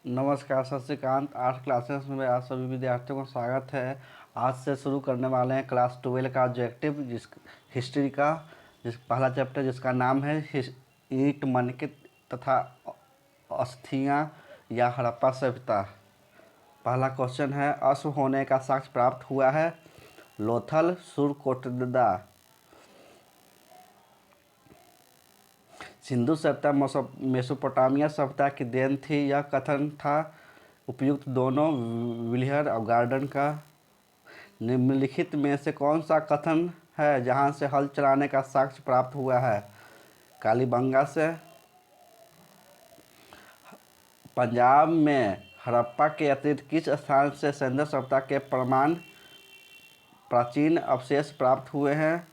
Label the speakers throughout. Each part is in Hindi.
Speaker 1: नमस्कार, सत श्रीकांत। 8 क्लासेस में आप सभी विद्यार्थियों का स्वागत है। आज से शुरू करने वाले हैं क्लास 12 का ऑब्जेक्टिव हिस्ट्री का जिस पहला चैप्टर जिसका नाम है ईंट मनके तथा अस्थियां या हड़प्पा सभ्यता। पहला क्वेश्चन है, अश्व होने का साक्ष्य प्राप्त हुआ है। लोथल सुरकोटदा। सिंधु सभ्यता मेसोपोटामिया सभ्यता की देन थी, यह कथन था उपयुक्त दोनों विलियर और गार्डन का। निम्नलिखित में से कौन सा कथन है जहां से हल चलाने का साक्ष्य प्राप्त हुआ है? कालीबंगा से। पंजाब में हड़प्पा के अतिरिक्त किस स्थान से सिंधु सभ्यता के प्रमाण प्राचीन अवशेष प्राप्त हुए हैं?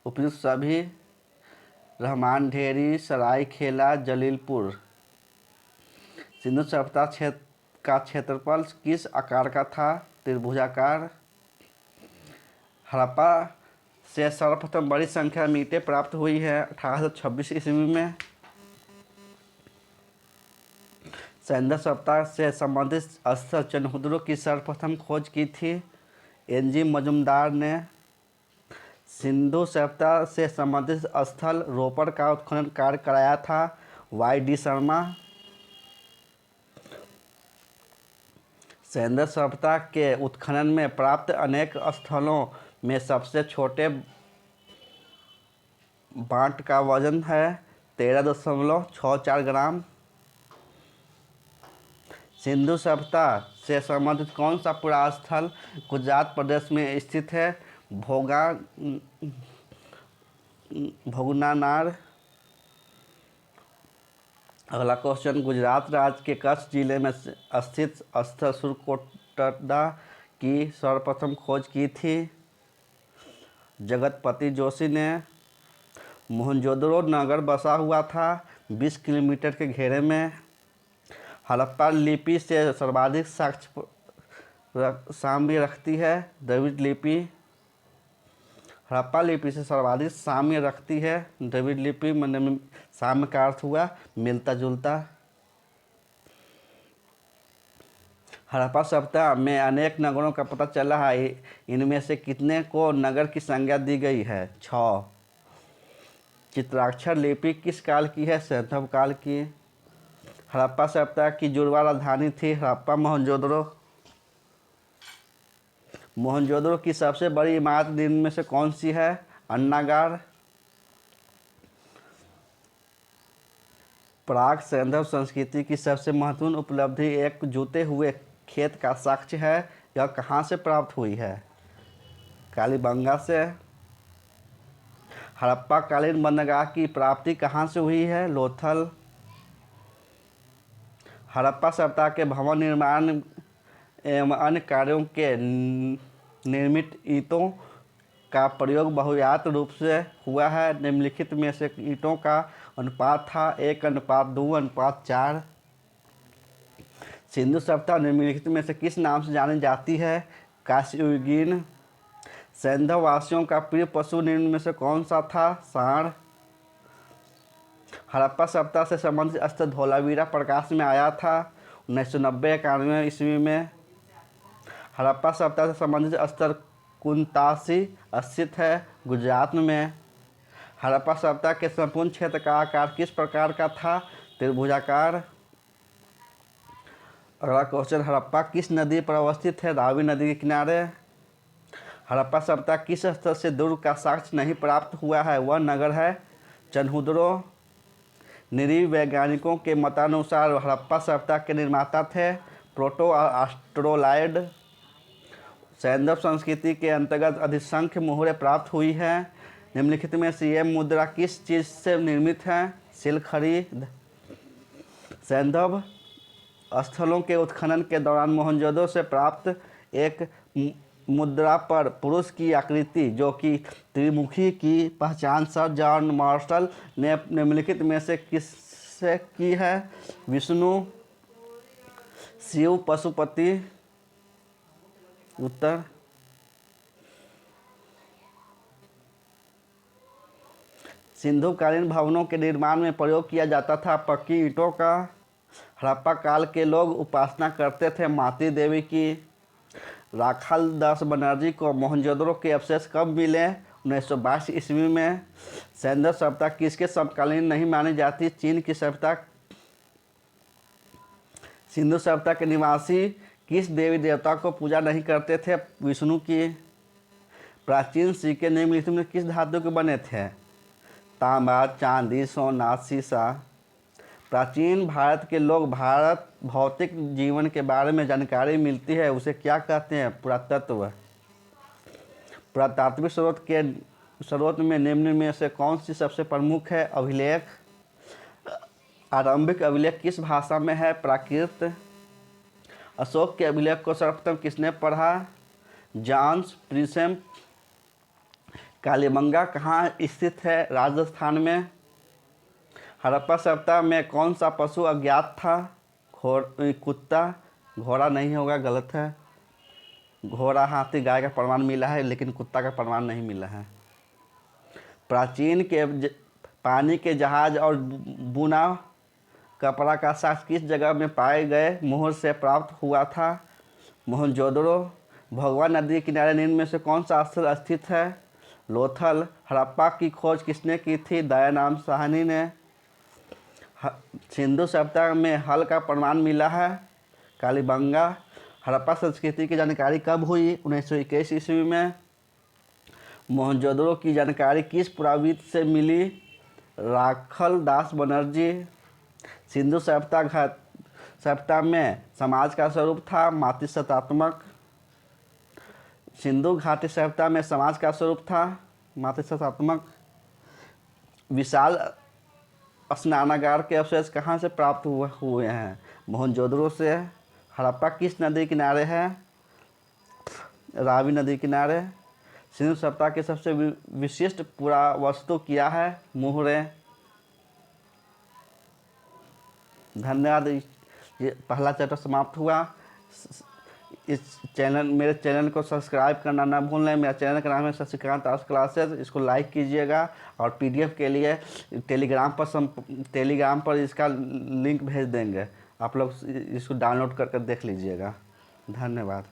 Speaker 1: उपयुक्त सभी। रहमान ढेरी, सरायखेला, जलीलपुर। सिंधु सभ्यता का क्षेत्रफल किस आकार का था? त्रिभुजाकार। हड़प्पा से सर्वप्रथम बड़ी संख्या में ईंटें प्राप्त हुई है 1826 ईस्वी में। सिंधु सभ्यता से संबंधित स्थल चनहुदरों की सर्वप्रथम खोज की थी एन.जी. मजुमदार ने। सिंधु सभ्यता से संबंधित स्थल रोपड़ का उत्खनन कार्य कराया था वाई.डी. शर्मा। सिंधु सभ्यता के उत्खनन में प्राप्त अनेक स्थलों में सबसे छोटे बांट का वजन है 13.64 ग्राम। सिंधु सभ्यता से संबंधित कौन सा पुरास्थल गुजरात प्रदेश में स्थित है? भोगनानार। अगला क्वेश्चन, गुजरात राज्य के कच्छ जिले में स्थित स्थल सुरकोटदा की सर्वप्रथम खोज की थी जगतपति जोशी ने। मोहनजोदड़ो नगर बसा हुआ था 20 किलोमीटर के घेरे में। हड़प्पा लिपि से सर्वाधिक साम्य रखती है द्रविड़ लिपि। हड़प्पा लिपि से सर्वाधिक साम्य रखती है द्रविड़ लिपि। मतलब साम्य का अर्थ हुआ मिलता जुलता। हड़प्पा सभ्यता में अनेक नगरों का पता चला है, इनमें से कितने को नगर की संज्ञा दी गई है? 6। चित्राक्षर लिपि किस काल की है? सैंधव काल की। हड़प्पा सभ्यता की जुड़वा राजधानी थी हड़प्पा मोहनजोदड़ो। मोहनजोदड़ो की सबसे बड़ी इमारत इनमें से कौन सी है? अन्नागार। प्राग सैंधव संस्कृति की सबसे महत्वपूर्ण उपलब्धि एक जूते हुए खेत का साक्ष्य है, यह कहाँ से प्राप्त हुई है? कालीबंगा से। हड़प्पा कालीन बंदरगाह की प्राप्ति कहाँ से हुई है? लोथल। हड़प्पा सभ्यता के भवन निर्माण एवं अन्य कार्यों के निर्मित ईंटों का प्रयोग बहुयात रूप से हुआ है। निम्नलिखित में से ईंटों का अनुपात था 1:2:4। सिंधु सभ्यता निम्नलिखित में से किस नाम से जानी जाती है? कास्युगीन। सैंधव वासियों का प्रिय पशु निम्न में से कौन सा था? सांड। हड़प्पा सभ्यता से संबंधित स्थल धोलावीरा प्रकाश में आया था 1990-91 ईस्वी में। हड़प्पा सभ्यता से संबंधित स्थल कुंतासी स्थित है गुजरात में। हड़प्पा सभ्यता के संपूर्ण क्षेत्र का आकार किस प्रकार का था? त्रिभुजाकार। अगला क्वेश्चन, हड़प्पा किस नदी पर अवस्थित है? रावी नदी के किनारे। हड़प्पा सभ्यता किस स्थल से दुर्ग का साक्ष्य नहीं प्राप्त हुआ है? वह नगर है चनहुदरो। निरीह वैज्ञानिकों के मतानुसार हड़प्पा सभ्यता के निर्माता थे प्रोटो ऑस्ट्रोलाइड। सैंधव संस्कृति के अंतर्गत अधिसंख्य मुहरें प्राप्त हुई है। निम्नलिखित में से यह मुद्रा किस चीज़ से निर्मित है? सिलखड़ी। सैंधव स्थलों के उत्खनन के दौरान मोहनजोदड़ो से प्राप्त एक मुद्रा पर पुरुष की आकृति जो कि त्रिमुखी की पहचान सर जॉन मार्शल ने निम्नलिखित में से किससे की है? विष्णु, शिव, पशुपति। उत्तर। सिंधुकालीन भवनों के निर्माण में प्रयोग किया जाता था पक्की ईंटों का। हड़प्पा काल के लोग उपासना करते थे माती देवी की। राखाल दास बनर्जी को मोहनजोदड़ो के अवशेष कब मिले? 1922 ईस्वी में। सैंदर सभ्यता किसके समकालीन नहीं मानी जाती? चीन की सभ्यता। सिंधु सभ्यता के निवासी किस देवी देवता को पूजा नहीं करते थे? विष्णु की। प्राचीन सिक्के निम्नलिखित में किस धातु के बने थे? तांबा, चांदी, सोना, शीशा। प्राचीन भारत के लोग भारत भौतिक जीवन के बारे में जानकारी मिलती है उसे क्या कहते हैं? पुरातत्व। पुरातात्विक स्रोत में निम्न में से कौन सी सबसे प्रमुख है? अभिलेख। आरंभिक अभिलेख किस भाषा में है? प्राकृत। अशोक के अभिलेख को सर्वप्रथम किसने पढ़ा? Johns Prinsep. कालीबंगा कहाँ स्थित है? राजस्थान में। हड़प्पा सभ्यता में कौन सा पशु अज्ञात था? कुत्ता। घोड़ा नहीं होगा, गलत है। घोड़ा, हाथी, गाय का प्रमाण मिला है लेकिन कुत्ता का प्रमाण नहीं मिला है। प्राचीन के पानी के जहाज और बुना कपड़ा का साक्ष्य किस जगह में पाए गए मुहर से प्राप्त हुआ था? मोहनजोदड़ो। भगवा नदी के किनारे निम्न में से कौन सा स्थल स्थित है? लोथल। हड़प्पा की खोज किसने की थी? दयानंद साहनी ने। सिंधु सभ्यता में हल का प्रमाण मिला है? कालीबंगा। हड़प्पा संस्कृति की जानकारी कब हुई? 1921 ईस्वी में। मोहनजोदड़ो की जानकारी किस पुराविद से मिली? राखाल दास बनर्जी। सिंधु सभ्यता में समाज का स्वरूप था मातृसत्तात्मक। सिंधु घाटी सभ्यता में समाज का स्वरूप था मातृसत्तात्मक। विशाल स्नानागार के अवशेष कहाँ से प्राप्त हुए हैं? मोहनजोदड़ो से। हड़प्पा किस नदी किनारे है? रावी नदी किनारे। सिंधु सभ्यता की सबसे विशिष्ट पुरावस्तु क्या है? मुहरे। धन्यवाद। ये पहला चैप्टर समाप्त हुआ। मेरे चैनल को सब्सक्राइब करना ना भूलें। मेरा चैनल का नाम है शशिकांत आर्ट्स क्लासेस। इसको लाइक कीजिएगा और पीडीएफ के लिए टेलीग्राम पर इसका लिंक भेज देंगे। आप लोग इसको डाउनलोड करके देख लीजिएगा। धन्यवाद।